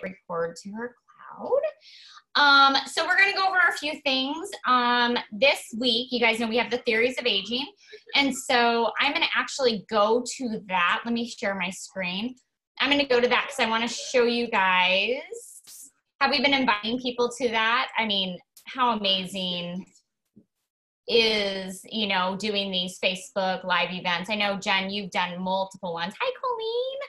record to her cloud. So we're going to go over a few things. This week, you guys know we have the theories of aging. And so I'm going to actually go to that. Let me share my screen. I'm going to go to that because I want to show you guys. Have we been inviting people to that? I mean, how amazing is, you know, doing these Facebook live events. I know, Jen, you've done multiple ones. Hi, Colleen.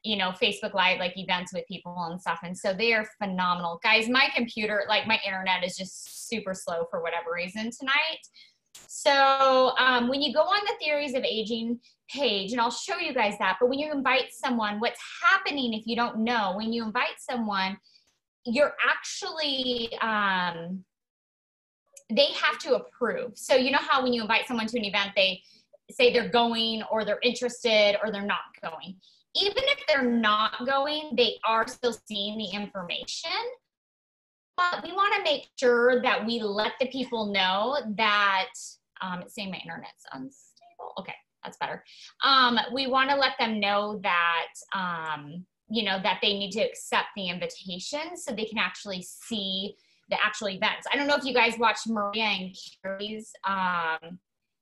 You know, Facebook live like events with people and stuff. And so they are phenomenal. Guys, my computer, like my internet is just super slow for whatever reason tonight. So when you go on the Theories of Aging page, and I'll show you guys that, but when you invite someone, what's happening if you don't know, when you invite someone, you're actually, they have to approve. So you know how when you invite someone to an event, they say they're going or they're interested or they're not going. Even if they're not going, they are still seeing the information. But we want to make sure that we let the people know that, it's saying my internet's unstable. Okay, that's better. We want to let them know that, you know, that they need to accept the invitation so they can actually see the actual events. I don't know if you guys watched Maria and Carrie's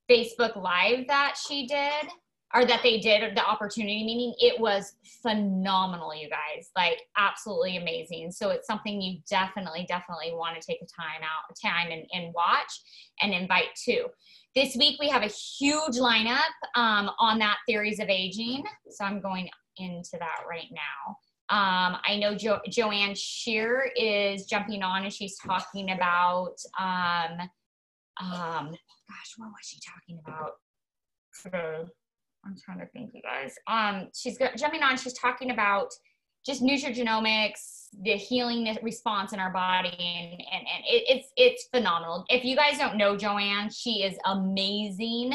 Facebook Live that she did, or that they did, the opportunity meeting. It was phenomenal, you guys, like absolutely amazing. So it's something you definitely want to take a time and watch and invite to. This week we have a huge lineup on that Theories of Aging. So I'm going into that right now. I know Joanne Shear is jumping on and she's talking about, gosh, what was she talking about today? I'm trying to think, you guys. She's jumping on, she's talking about just nutrigenomics, the healing response in our body, and it's phenomenal. If you guys don't know Joanne, she is amazing.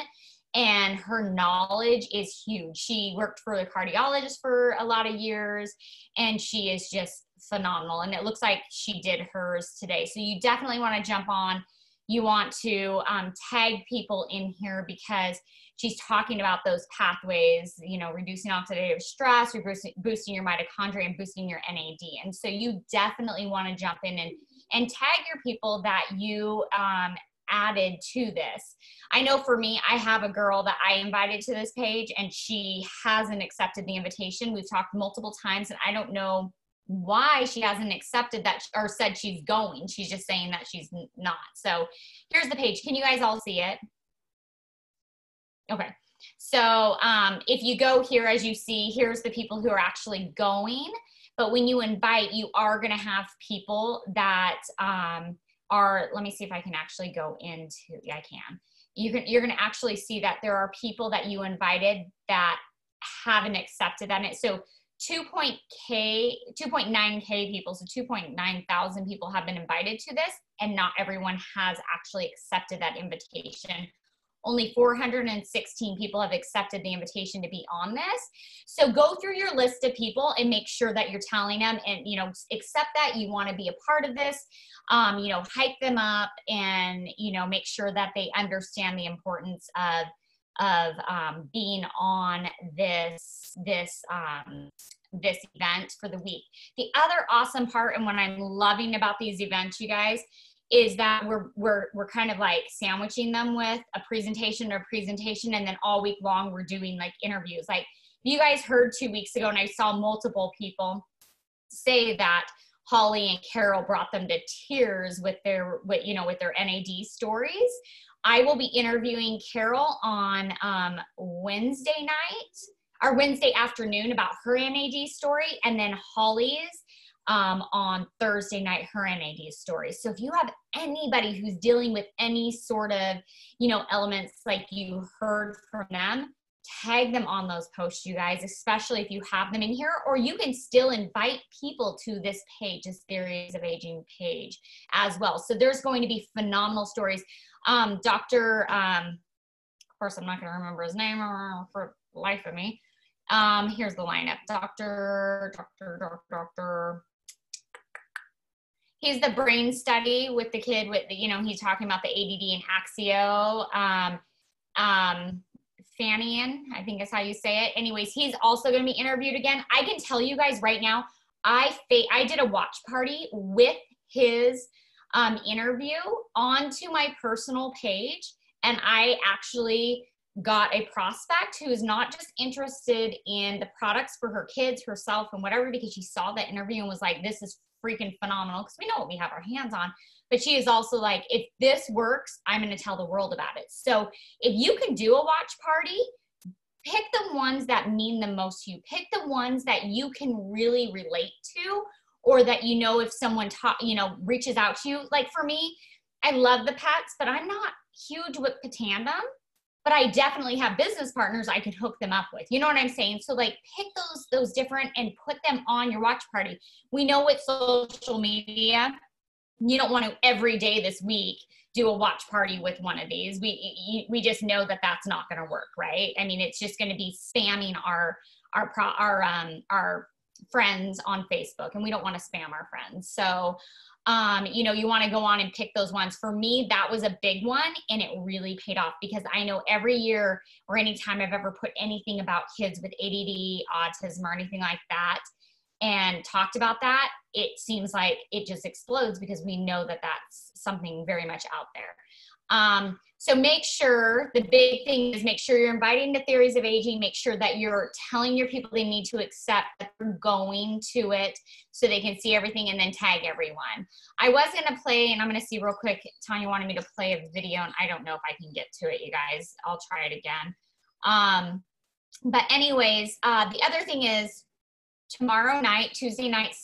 And her knowledge is huge. She worked for the cardiologist for a lot of years, and she is just phenomenal. And it looks like she did hers today. So you definitely want to jump on. You want to tag people in here because she's talking about those pathways, you know, reducing oxidative stress, boosting your mitochondria, and boosting your NAD. And so you definitely want to jump in and tag your people that you added to this. I know for me, I have a girl that I invited to this page and she hasn't accepted the invitation. We've talked multiple times and I don't know why she hasn't accepted that or said she's going. She's just saying that she's not. So here's the page. Can you guys all see it? Okay. So if you go here, as you see, here's the people who are actually going. But when you invite, you are going to have people that let me see if I can actually go into, yeah, I can. You're going to actually see that there are people that you invited that haven't accepted that. So 2.9K people, so 2.9 thousand people have been invited to this, and not everyone has actually accepted that invitation. Only 416 people have accepted the invitation to be on this. So go through your list of people and make sure that you're telling them and, you know, accept that you want to be a part of this, you know, hype them up and, you know, make sure that they understand the importance of being on this event for the week. The other awesome part, and what I'm loving about these events, you guys, is that we're kind of like sandwiching them with a presentation, and then all week long we're doing like interviews. Like you guys heard 2 weeks ago, and I saw multiple people say that Holly and Carol brought them to tears with their NAD stories. I will be interviewing Carol on Wednesday night or Wednesday afternoon about her NAD story, and then Holly's on Thursday night, her NAD story. So if you have anybody who's dealing with any sort of, you know, elements like you heard from them, tag them on those posts, you guys, especially if you have them in here, or you can still invite people to this page, this Theories of Aging page as well. So there's going to be phenomenal stories. Dr. Of course, I'm not going to remember his name for the life of me. Here's the lineup. Doctor. He's the brain study with the kid with, you know, he's talking about the ADD and Axio. Fanian, I think is how you say it. Anyways, he's also going to be interviewed again. I can tell you guys right now, I did a watch party with his interview onto my personal page. And I actually got a prospect who is not just interested in the products for her kids, herself, and whatever, because she saw that interview and was like, this is freaking phenomenal, because we know what we have our hands on. But she is also like, if this works, I'm going to tell the world about it. So if you can do a watch party, pick the ones that mean the most to you. Pick the ones that you can really relate to, or that, you know, if someone reaches out to you. Like for me, I love the pets, but I'm not huge with Patandem, but I definitely have business partners I can hook them up with. You know what I'm saying? So like pick those different and put them on your watch party. We know with social media, you don't want to every day this week do a watch party with one of these. We just know that that's not going to work, right? I mean, it's just going to be spamming our friends on Facebook, and we don't want to spam our friends. So, you want to go on and pick those ones. For me, that was a big one, and it really paid off, because I know every year or anytime I've ever put anything about kids with ADD, autism, or anything like that, and talked about that, it seems like it just explodes, because we know that that's something very much out there. So make sure, the big thing is make sure you're inviting to Theories of Aging. Make sure that you're telling your people they need to accept that they're going to it, so they can see everything, and then tag everyone. I was going to play, and I'm going to see real quick, Tanya wanted me to play a video, and I don't know if I can get to it, you guys. I'll try it again. But anyways, the other thing is, tomorrow night, Tuesday night,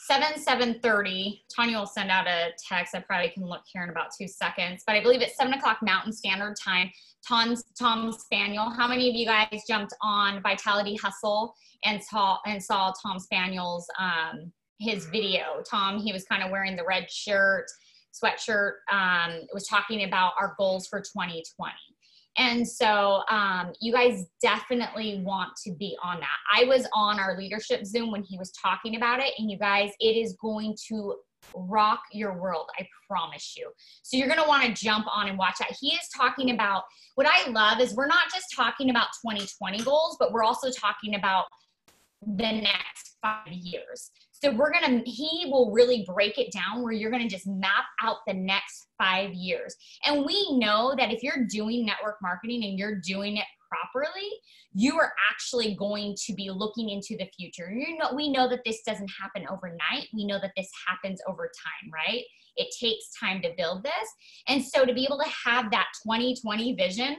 7:30, Tanya will send out a text. I probably can look here in about 2 seconds, but I believe it's 7 o'clock Mountain Standard Time. Tom Spaniel. How many of you guys jumped on Vitality Hustle and saw Tom Spaniel's his video? Tom, he was kind of wearing the red sweatshirt, was talking about our goals for 2020. And so you guys definitely want to be on that. I was on our leadership Zoom when he was talking about it, and you guys, it is going to rock your world, I promise you. So you're going to want to jump on and watch that. He is talking about, what I love is we're not just talking about 2020 goals, but we're also talking about the next 5 years. So he will really break it down, where you're going to just map out the next 5 years. And we know that if you're doing network marketing and you're doing it properly, you are actually going to be looking into the future. We know that this doesn't happen overnight. We know that this happens over time, right? It takes time to build this. And so to be able to have that 2020 vision,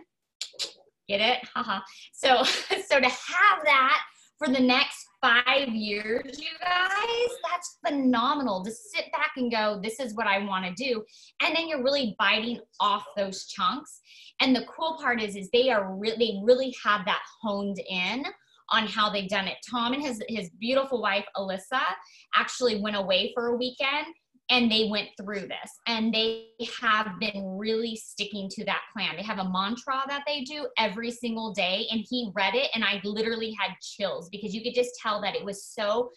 get it? Haha. So to have that for the next 5 years, you guys, that's phenomenal. To sit back and go, this is what I want to do. And then you're really biting off those chunks. And the cool part is they really have that honed in on how they've done it. Tom and his beautiful wife, Alyssa, actually went away for a weekend, and they went through this, and they have been really sticking to that plan. They have a mantra that they do every single day, and he read it, and I literally had chills, because you could just tell that it was so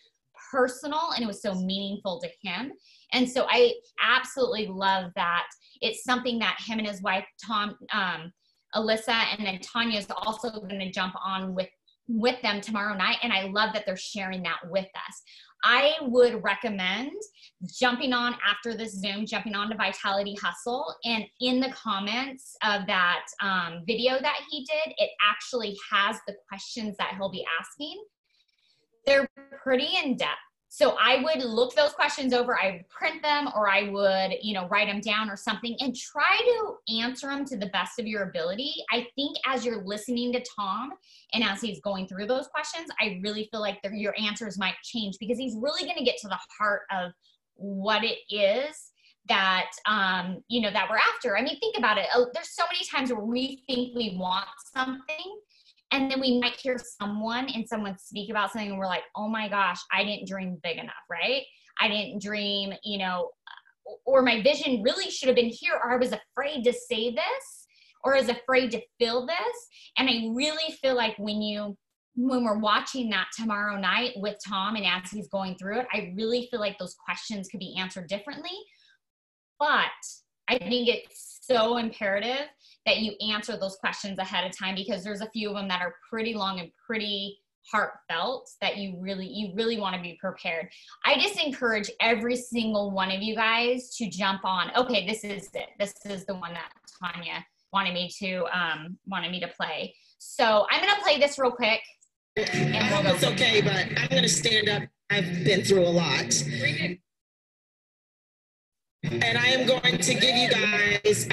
personal and it was so meaningful to him. And so I absolutely love that. It's something that him and his wife, Alyssa, and then Tanya is also going to jump on with them tomorrow night. And I love that they're sharing that with us. I would recommend jumping on after this Zoom, jumping on to Vitality Hustle. And in the comments of that video that he did, it actually has the questions that he'll be asking. They're pretty in-depth. So I would look those questions over, I would print them, or I would, write them down or something, and try to answer them to the best of your ability. I think as you're listening to Tom and as he's going through those questions, I really feel like your answers might change, because he's really going to get to the heart of what it is that, that we're after. I mean, think about it. There's so many times where we think we want something, and then we might hear someone speak about something, and we're like, oh my gosh, I didn't dream big enough, right? I didn't dream, or my vision really should have been here, or I was afraid to say this, or I was afraid to feel this. And I really feel like when we're watching that tomorrow night with Tom, and as he's going through it, I really feel like those questions could be answered differently. But I think it's so imperative that you answer those questions ahead of time, because there's a few of them that are pretty long and pretty heartfelt that you really want to be prepared. I just encourage every single one of you guys to jump on. Okay, this is it. This is the one that Tanya wanted me to play. So I'm going to play this real quick. And I hope it's okay, but I'm going to stand up. I've been through a lot. And I am going to give you guys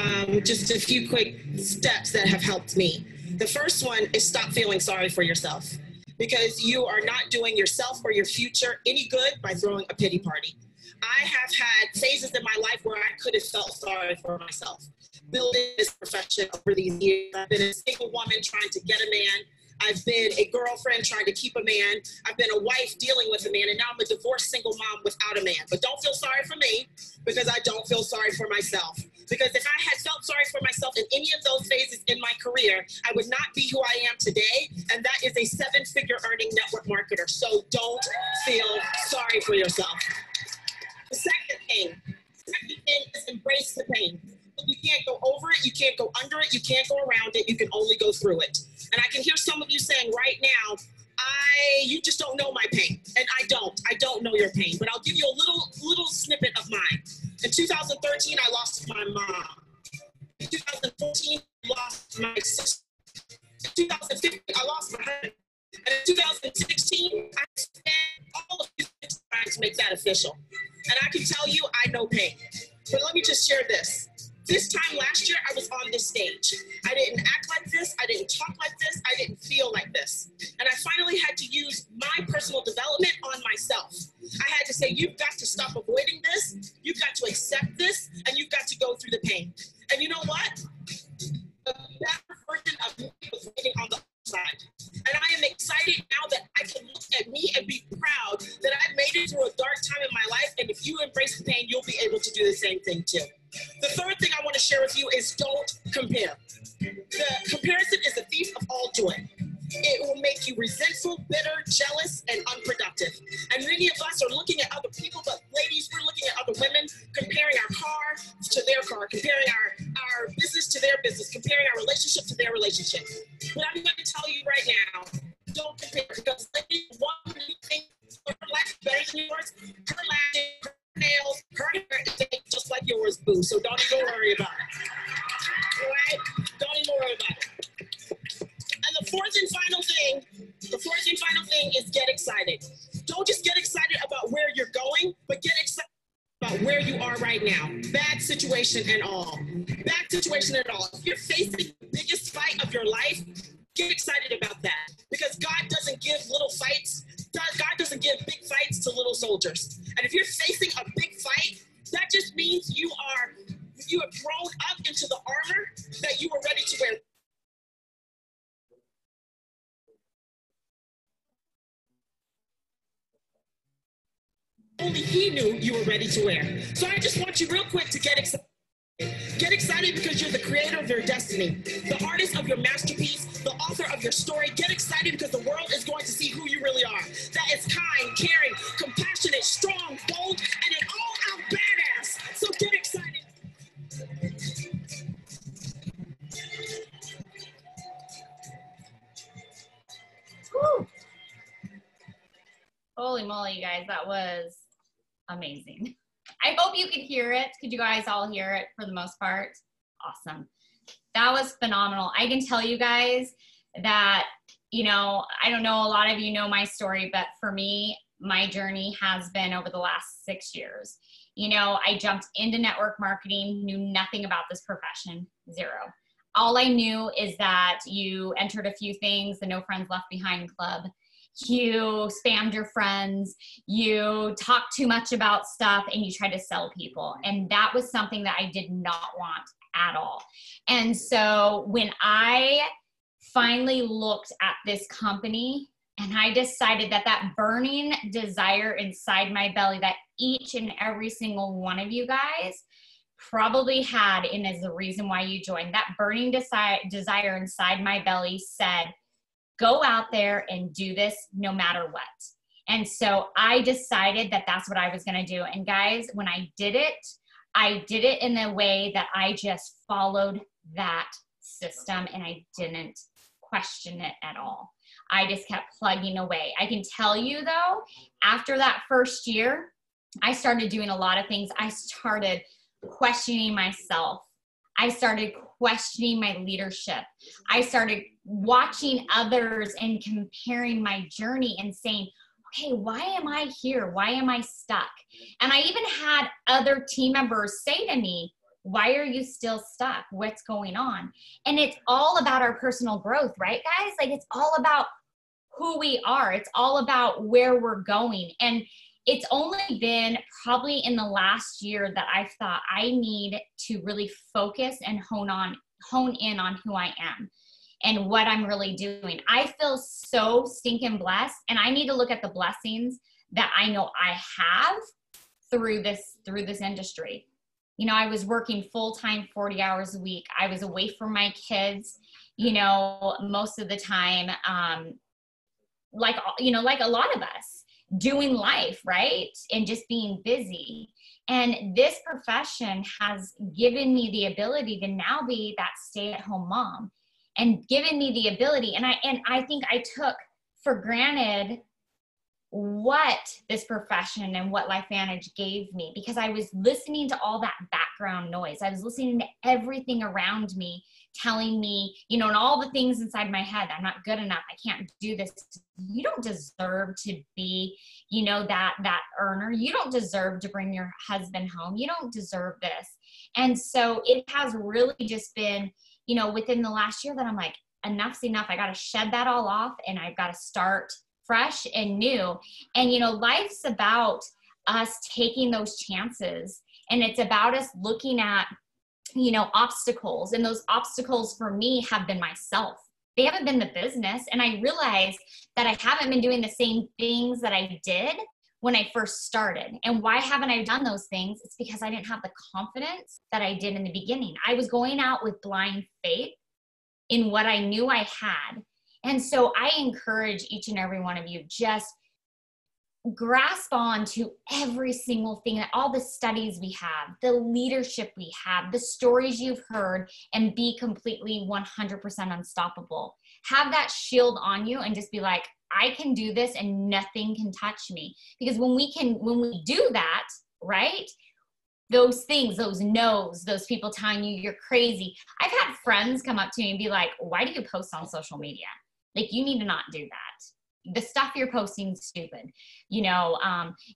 just a few quick steps that have helped me. The first one is stop feeling sorry for yourself, because you are not doing yourself or your future any good by throwing a pity party. I have had phases in my life where I could have felt sorry for myself. Building this profession over these years, I've been a single woman trying to get a man. I've been a girlfriend trying to keep a man. I've been a wife dealing with a man, and now I'm a divorced single mom without a man. But don't feel sorry for me, because I don't feel sorry for myself. Because if I had felt sorry for myself in any of those phases in my career, I would not be who I am today, and that is a 7-figure earning network marketer. So don't feel sorry for yourself. The second thing is embrace the pain. You can't go over it, you can't go under it, you can't go around it, you can only go through it. And I can hear some of you saying right now, you just don't know my pain. And I don't know your pain, but I'll give you a little snippet of mine. In 2013, I lost my mom. In 2014, I lost my sister. In 2015, I lost my husband. And in 2016, I spent all of these trying to make that official. And I can tell you, I know pain. But let me just share this. This time last year, I was on this stage. I didn't act like this. I didn't talk like this. I didn't feel like this. And I finally had to use my personal development on myself. I had to say, you've got to stop avoiding this. You've got to accept this. And you've got to go through the pain. And you know what? The better version of me was waiting on the other side. And I am excited now that I can look at me and be proud that I made it through a dark time in my life. And if you embrace the pain, you'll be able to do the same thing too. The third thing I want to share with you is don't compare. The comparison is the thief of all joy. It will make you resentful, bitter, jealous, and unproductive. And many of us are looking at other people, but ladies, we're looking at other women, comparing our car to their car, comparing our business to their business, comparing our relationship to their relationship. But I'm going to tell you right now, don't compare, because ladies, one you think her life is better than yours, her lashes, her nails, her hair is just like yours, boo. So don't even worry about it. All right? Don't even worry about it. And the fourth and final thing is get excited. Don't just get excited about where you're going, but get excited about where you are right now. Bad situation and all. Bad situation and all. If you're facing the biggest fight of your life, get excited about that. Because God doesn't give little fights. God doesn't give big fights to little soldiers. And if you're facing a big fight, that just means you have grown up into the armor that you were ready to wear. Only He knew you were ready to wear. So I just want you real quick to get excited. Get excited because you're the creator of your destiny, the artist of your masterpiece, the author of your story. Get excited because the world is going to see who you really are. That is kind, caring, compassionate, strong, bold, and an all-out badass. So get excited. Woo. Holy moly, you guys, that was amazing. I hope you could hear it. Could you guys all hear it for the most part? Awesome. That was phenomenal. I can tell you guys that, you know, I don't know, a lot of you know my story, but for me, my journey has been over the last 6 years. You know, I jumped into network marketing, knew nothing about this profession, zero. All I knew is that you entered a few things, the No Friends Left Behind Club. You spammed your friends, you talked too much about stuff, and you tried to sell people. And that was something that I did not want at all. And so when I finally looked at this company and I decided that that burning desire inside my belly that each and every single one of you guys probably had, and is the reason why you joined, that burning desire inside my belly said, go out there and do this no matter what. And so I decided that that's what I was going to do. And guys, when I did it in a way that I just followed that system and I didn't question it at all. I just kept plugging away. I can tell you though, after that first year, I started doing a lot of things. I started questioning myself. I started questioning my leadership. I started watching others and comparing my journey and saying, okay, why am I here? Why am I stuck? And I even had other team members say to me, why are you still stuck? What's going on? And it's all about our personal growth, right, guys? Like, it's all about who we are. It's all about where we're going. And it's only been probably in the last year that I've thought I need to really focus and hone in on who I am and what I'm really doing. I feel so stinking blessed, and I need to look at the blessings that I know I have through this industry. You know, I was working full-time 40 hours a week. I was away from my kids, you know, most of the time, like a lot of us, doing life, right? And just being busy. And this profession has given me the ability to now be that stay-at-home mom, and given me the ability. And I think I took for granted what this profession and what LifeVantage gave me, because I was listening to all that background noise. I was listening to everything around me telling me, you know, and all the things inside my head, I'm not good enough, I can't do this. You don't deserve to be, you know, that earner. You don't deserve to bring your husband home. You don't deserve this. And so it has really just been, you know, within the last year that I'm like, enough's enough. I got to shed that all off, and I've got to start fresh and new. And, you know, life's about us taking those chances, and it's about us looking at, you know, obstacles. And those obstacles for me have been myself. They haven't been the business. And I realized that I haven't been doing the same things that I did when I first started. And why haven't I done those things? It's because I didn't have the confidence that I did in the beginning. I was going out with blind faith in what I knew I had. And so I encourage each and every one of you, just grasp on to every single thing, that all the studies we have, the leadership we have, the stories you've heard, and be completely 100% unstoppable. Have that shield on you and just be like, I can do this and nothing can touch me. Because when we do that, right? Those things, those no's, those people telling you you're crazy. I've had friends come up to me and be like, why do you post on social media? Like, you need to not do that. The stuff you're posting is stupid. You know,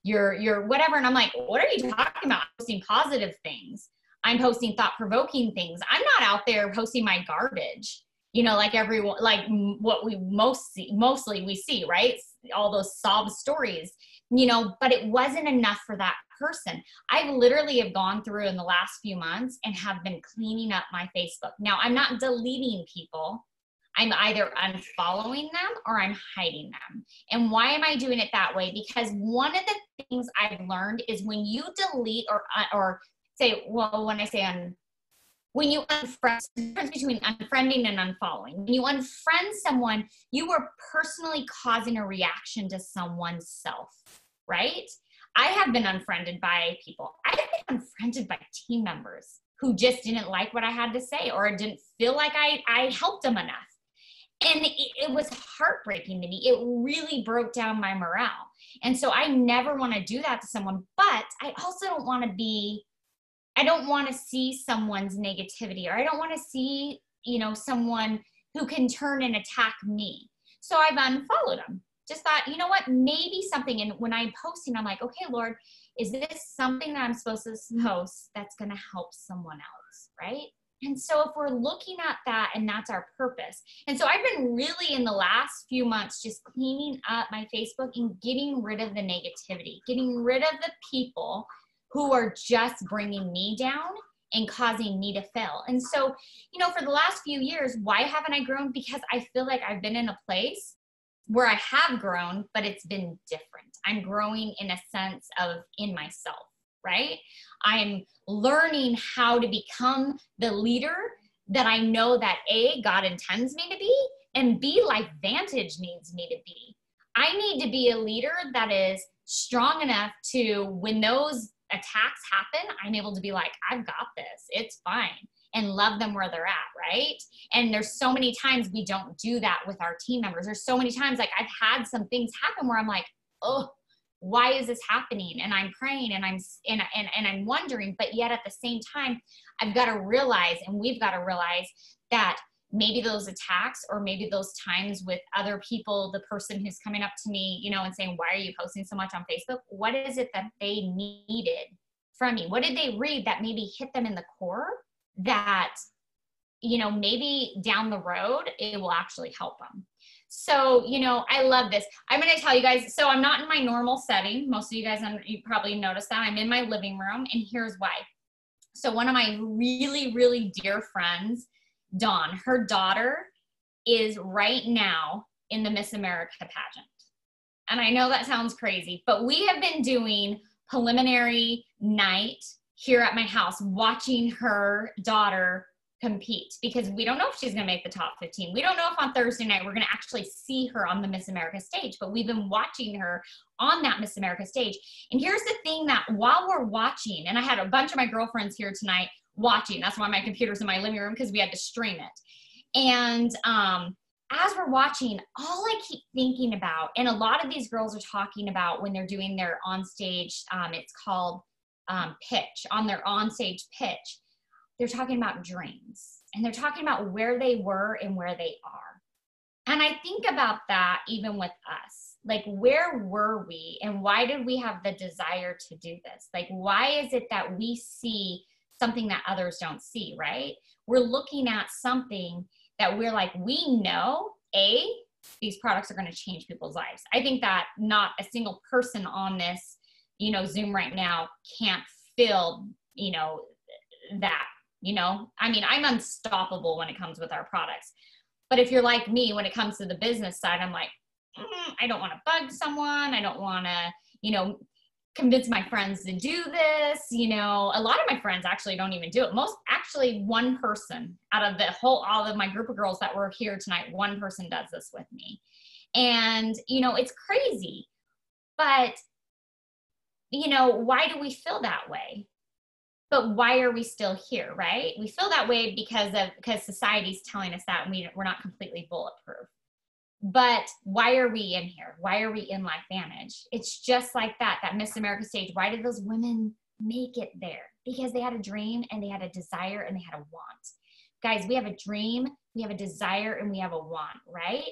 you're whatever. And I'm like, what are you talking about? I'm posting positive things. I'm posting thought-provoking things. I'm not out there posting my garbage, you know, like everyone, like what we mostly we see, right? All those sob stories, you know, but it wasn't enough for that person. I literally have gone through in the last few months and have been cleaning up my Facebook. Now, I'm not deleting people. I'm either unfollowing them or I'm hiding them. And why am I doing it that way? Because one of the things I've learned is when you delete or say, well, when you unfriend, the difference between unfriending and unfollowing. When you unfriend someone, you are personally causing a reaction to someone's self, right? I have been unfriended by people. I've been unfriended by team members who just didn't like what I had to say, or didn't feel like I helped them enough. And it was heartbreaking to me. It really broke down my morale. And so I never want to do that to someone, but I also don't want to see someone's negativity, or I don't want to see, you know, someone who can turn and attack me. So I've unfollowed them. Just thought, you know what, maybe something. And when I'm posting, I'm like, okay, Lord, is this something that I'm supposed to post that's going to help someone else, right? And so if we're looking at that, and that's our purpose. And so I've been really in the last few months just cleaning up my Facebook and getting rid of the negativity, getting rid of the people who are just bringing me down and causing me to fail. And so, you know, for the last few years, why haven't I grown? Because I feel like I've been in a place where I have grown, but it's been different. I'm growing in a sense of in myself, right? I'm learning how to become the leader that I know that A, God intends me to be, and B, LifeVantage needs me to be. I need to be a leader that is strong enough to, when those attacks happen, I'm able to be like, I've got this, it's fine. and love them where they're at, right? And there's so many times we don't do that with our team members. There's so many times, like, I've had some things happen where I'm like, oh, why is this happening? And I'm praying and I'm wondering, but yet at the same time, I've got to realize, and we've got to realize that maybe those attacks, or maybe those times with other people, the person who's coming up to me, you know, and saying, why are you posting so much on Facebook? What is it that they needed from me? What did they read that maybe hit them in the core that, you know, maybe down the road, it will actually help them. So, you know, I love this. I'm going to tell you guys, so I'm not in my normal setting. Most of you guys, you probably noticed that I'm in my living room, and here's why. So one of my really, really dear friends, Dawn, her daughter is right now in the Miss America pageant. And I know that sounds crazy, but we have been doing preliminary night here at my house, watching her daughter compete, because we don't know if she's going to make the top 15. We don't know if on Thursday night we're going to actually see her on the Miss America stage, but we've been watching her on that Miss America stage. And here's the thing, that while we're watching, and I had a bunch of my girlfriends here tonight watching, that's why my computer's in my living room, because we had to stream it. And as we're watching, all I keep thinking about, and a lot of these girls are talking about when they're doing their onstage, it's called pitch, on their onstage pitch, they're talking about dreams, and they're talking about where they were and where they are. And I think about that even with us, like, where were we and why did we have the desire to do this? Like, why is it that we see something that others don't see, right? We're looking at something that we're like, we know, these products are going to change people's lives. I think that not a single person on this, you know, Zoom right now can't feel, you know, that. You know, I mean, I'm unstoppable when it comes with our products. But if you're like me, when it comes to the business side, I'm like, I don't want to bug someone. I don't want to, you know, convince my friends to do this. You know, a lot of my friends actually don't even do it. Actually, one person out of all of my group of girls that were here tonight, one person does this with me. And, you know, it's crazy. But, you know, why do we feel that way? But why are we still here, right? We feel that way because society's telling us that, and we're not completely bulletproof. But why are we in here? Why are we in LifeVantage? It's just like that Miss America stage. Why did those women make it there? Because they had a dream, and they had a desire, and they had a want. Guys, we have a dream, we have a desire, and we have a want, right?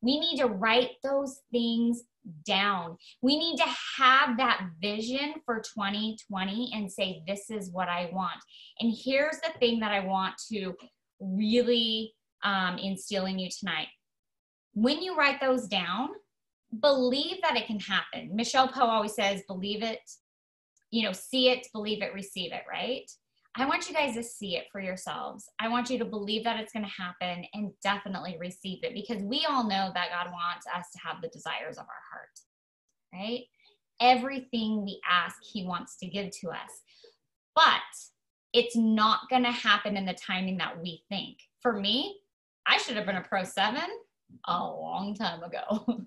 We need to write those things down. We need to have that vision for 2020 and say, this is what I want. And here's the thing that I want to really instill in you tonight. When you write those down, believe that it can happen. Michelle Poe always says, believe it, you know, see it, believe it, receive it, right? I want you guys to see it for yourselves. I want you to believe that it's going to happen, and definitely receive it, because we all know that God wants us to have the desires of our heart, right? Everything we ask, He wants to give to us, but it's not going to happen in the timing that we think. For me, I should have been a Pro 7 a long time ago,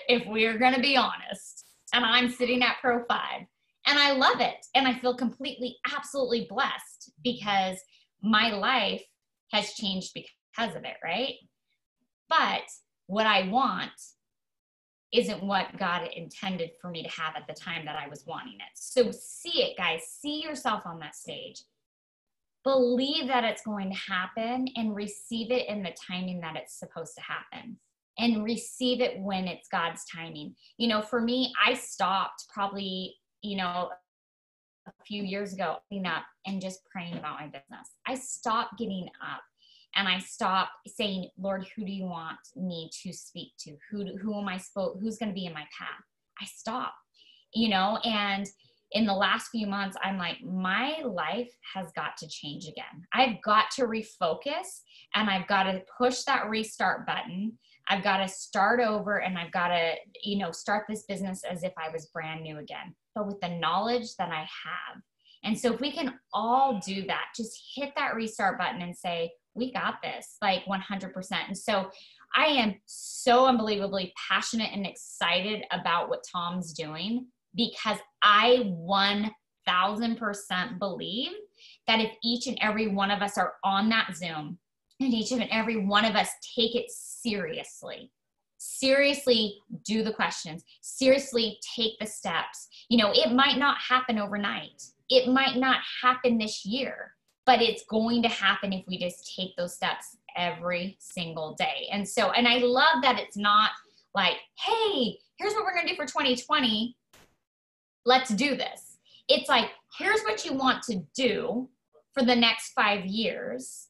if we're going to be honest, and I'm sitting at Pro 5. And I love it. And I feel completely, absolutely blessed, because my life has changed because of it, right? But what I want isn't what God intended for me to have at the time that I was wanting it. So see it, guys. See yourself on that stage. Believe that it's going to happen, and receive it in the timing that it's supposed to happen. And receive it when it's God's timing. You know, for me, I stopped probably, you know, a few years ago, getting up and just praying about my business. I stopped getting up, and I stopped saying, Lord, who do you want me to speak to? Who am I who's going to be in my path? I stopped, you know, and in the last few months, I'm like, my life has got to change again. I've got to refocus, and I've got to push that restart button. I've got to start over, and I've got to, you know, start this business as if I was brand new again, but with the knowledge that I have. And so if we can all do that, just hit that restart button and say, we got this, like 100%. And so I am so unbelievably passionate and excited about what Tom's doing, because I 1000% believe that if each and every one of us are on that Zoom, and each and every one of us take it seriously, do the questions, seriously take the steps. You know, it might not happen overnight. It might not happen this year, but it's going to happen if we just take those steps every single day. And so, and I love that it's not like, hey, here's what we're going to do for 2020. Let's do this. It's like, here's what you want to do for the next 5 years.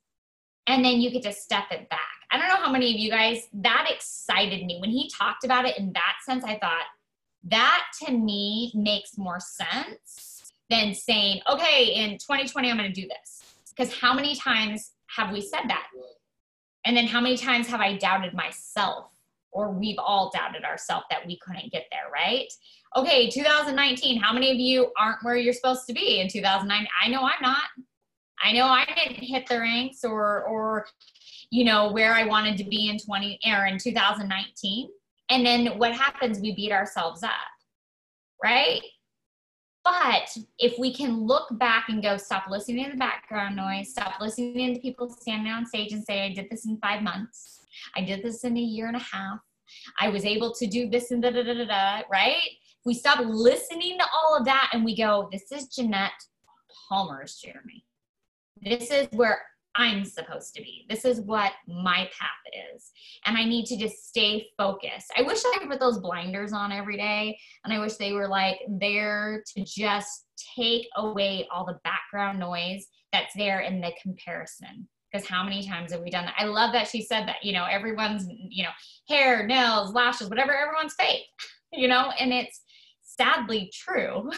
And then you get to step it back. I don't know how many of you guys, that excited me. When he talked about it in that sense, I thought, that to me makes more sense than saying, okay, in 2020, I'm going to do this. Because how many times have we said that? And then how many times have I doubted myself? Or we've all doubted ourselves that we couldn't get there, right? Okay, 2019, how many of you aren't where you're supposed to be in 2009? I know I'm not. I know I didn't hit the ranks or you know, where I wanted to be in 2019. And then what happens? We beat ourselves up, right? But if we can look back and go, stop listening to the background noise, stop listening to people standing on stage and say, I did this in 5 months. I did this in a year and a half. I was able to do this and da-da-da-da-da, right? If we stop listening to all of that and we go, this is Jeanette Palmer's journey. This is where I'm supposed to be. This is what my path is. And I need to just stay focused. I wish I could put those blinders on every day. And I wish they were like there to just take away all the background noise that's there in the comparison. Because how many times have we done that? I love that she said that, you know, everyone's, you know, hair, nails, lashes, whatever, everyone's fake, you know, and it's sadly true.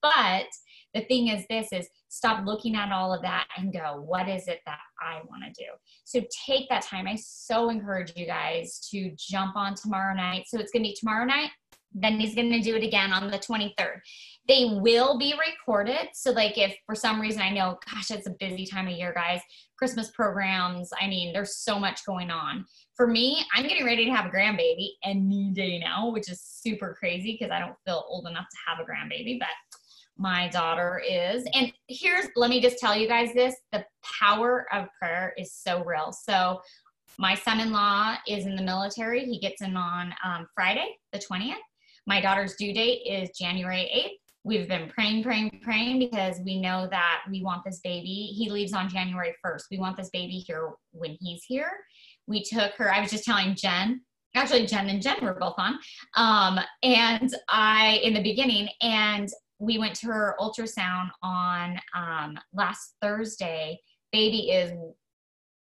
But the thing is, this is stop looking at all of that and go, what is it that I want to do? So take that time. I so encourage you guys to jump on tomorrow night. So it's going to be tomorrow night. Then he's going to do it again on the 23rd. They will be recorded. So like if for some reason, I know, gosh, it's a busy time of year, guys, Christmas programs. I mean, there's so much going on. For me, I'm getting ready to have a grandbaby any day now, which is super crazy because I don't feel old enough to have a grandbaby, but my daughter is. And let me just tell you guys this, the power of prayer is so real. So my son-in-law is in the military. He gets in on Friday, the 20th. My daughter's due date is January 8th. We've been praying because we know that we want this baby. He leaves on January 1st. We want this baby here when he's here. We took her, I was just telling Jen, actually Jen and Jen were both on, and in the beginning, and we went to her ultrasound on last Thursday. Baby is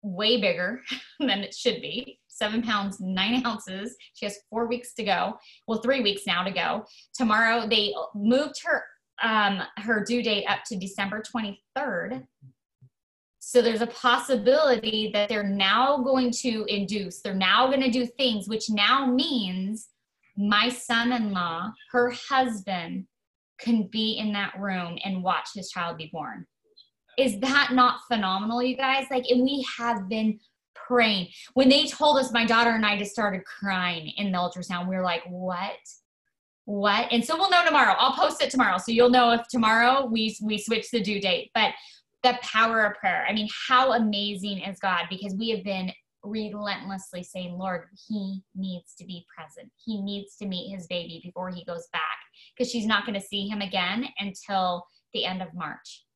way bigger than it should be. 7 pounds, 9 ounces. She has 4 weeks to go. Well, 3 weeks now to go. Tomorrow they moved her due date up to December 23rd. So there's a possibility that they're now going to induce. They're now going to do things, which now means my son-in-law, her husband, can be in that room and watch his child be born. Is that not phenomenal, you guys? Like, and we have been praying. When they told us, my daughter and I just started crying in the ultrasound. We were like, what? And so we'll know tomorrow. I'll post it tomorrow. So you'll know if tomorrow we switch the due date. But the power of prayer. I mean, how amazing is God? Because we have been relentlessly saying, Lord, he needs to be present. He needs to meet his baby before he goes back, because she's not going to see him again until the end of March.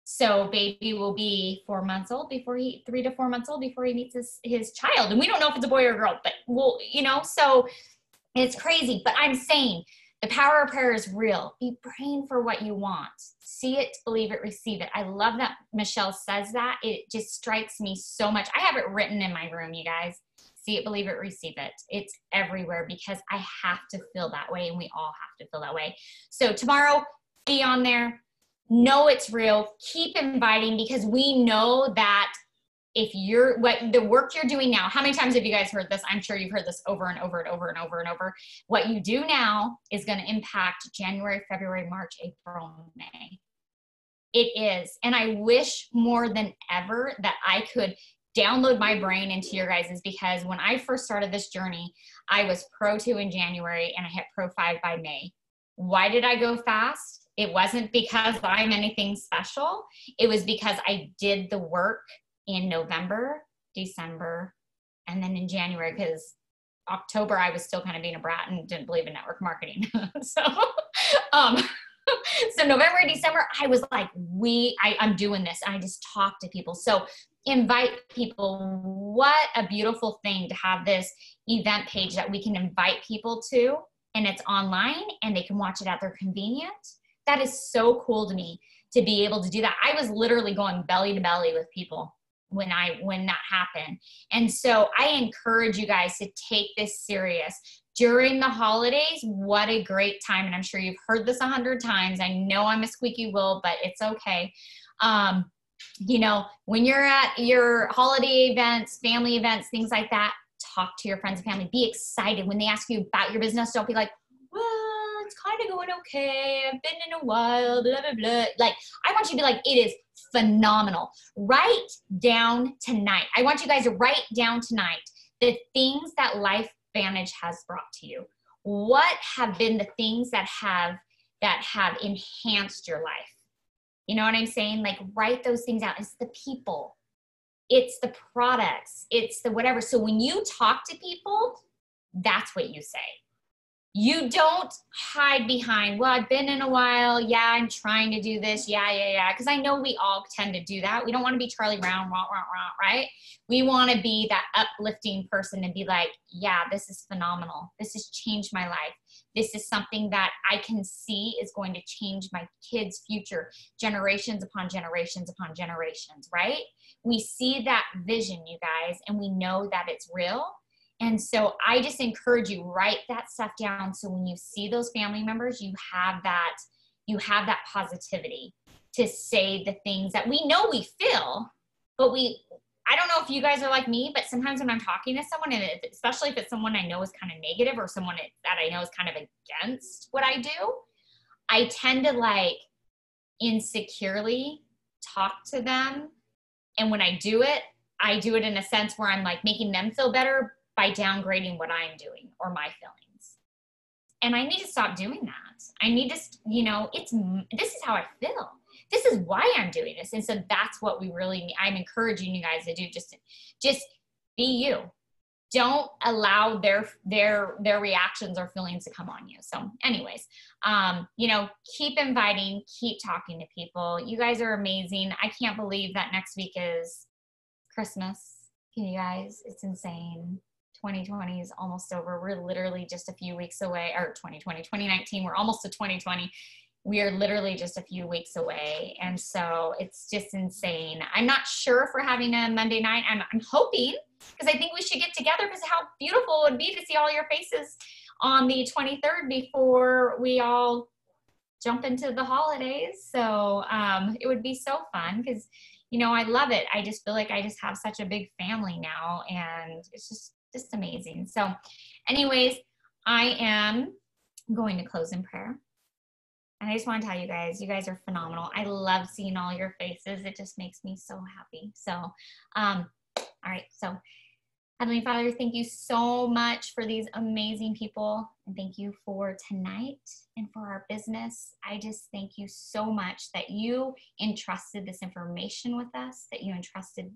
So baby will be 4 months old 3 to 4 months old before he meets his child. And we don't know if it's a boy or a girl, but we'll, you know, so it's crazy. But I'm saying the power of prayer is real. Be praying for what you want. See it, believe it, receive it. I love that Michelle says that. It just strikes me so much. I have it written in my room, you guys. See it, believe it, receive it. It's everywhere because I have to feel that way, and we all have to feel that way. So tomorrow, be on there. Know it's real. Keep inviting, because we know that if the work you're doing now, how many times have you guys heard this? I'm sure you've heard this over and over and over and over and over. What you do now is going to impact January, February, March, April, May. It is. And I wish more than ever that I could download my brain into your guys's, because when I first started this journey, I was Pro 2 in January and I hit Pro 5 by May. Why did I go fast? it wasn't because I'm anything special. It was because I did the work in November, December, and then in January, because October I was still kind of being a brat and didn't believe in network marketing. So, um, so November and December, I was like, I'm doing this. And I just talk to people. So invite people. What a beautiful thing to have this event page that we can invite people to, and it's online and they can watch it at their convenience. That is so cool to me to be able to do that. I was literally going belly to belly with people when that happened. And so I encourage you guys to take this serious. During the holidays, what a great time. And I'm sure you've heard this 100 times. I know I'm a squeaky wheel, but it's okay. You know, when you're at your holiday events, family events, things like that, talk to your friends and family. Be excited. When they ask you about your business, don't be like, well, it's kind of going okay. I've been in a while, blah, blah, blah. Like, I want you to be like, it is phenomenal. Write down tonight. I want you guys to write down tonight the things that Life Vantage has brought to you. What have been the things that have enhanced your life? You know what I'm saying? Like, write those things out. It's the people. It's the products. It's the whatever. So when you talk to people, that's what you say. You don't hide behind, well, I've been in a while. Yeah, I'm trying to do this. Yeah. Because I know we all tend to do that. We don't want to be Charlie Brown, right? We want to be that uplifting person and be like, yeah, this is phenomenal. This has changed my life. This is something that I can see is going to change my kids' future, generations upon generations upon generations, right? We see that vision, you guys, and we know that it's real. And so I just encourage you, write that stuff down. So when you see those family members, you have that positivity to say the things that we know we feel, but I don't know if you guys are like me, but sometimes when I'm talking to someone, and especially if it's someone I know is kind of negative or someone that I know is kind of against what I do, I tend to like insecurely talk to them. And when I do it in a sense where I'm like making them feel better by downgrading what I'm doing or my feelings. And I need to stop doing that. I need to, this is how I feel. This is why I'm doing this. And so that's what we really need. I'm encouraging you guys to do. Just be you. Don't allow their reactions or feelings to come on you. So anyways, keep inviting, keep talking to people. You guys are amazing. I can't believe that next week is Christmas. You guys, it's insane. 2020 is almost over. We're literally just a few weeks away, or 2019, we're almost to 2020. We are literally just a few weeks away. And so it's just insane. I'm not sure if we're having a Monday night. I'm hoping, because I think we should get together, because how beautiful it would be to see all your faces on the 23rd before we all jump into the holidays. So it would be so fun, because, I love it. I just feel like I just have such a big family now, and it's just amazing. So anyways, I am going to close in prayer. And I just want to tell you guys are phenomenal. I love seeing all your faces. It just makes me so happy. So, all right. So Heavenly Father, thank you so much for these amazing people. And thank you for tonight and for our business. I just thank you so much that you entrusted this information with us, that you entrusted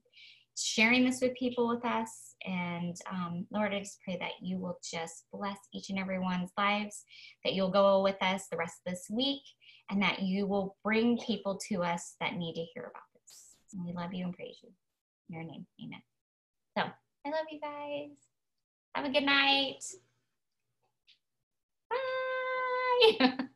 sharing this with people with us. And Lord, I just pray that you will just bless each and everyone's lives, that you'll go with us the rest of this week, and that you will bring people to us that need to hear about this. And we love you and praise you. In your name, amen. So I love you guys. Have a good night. Bye.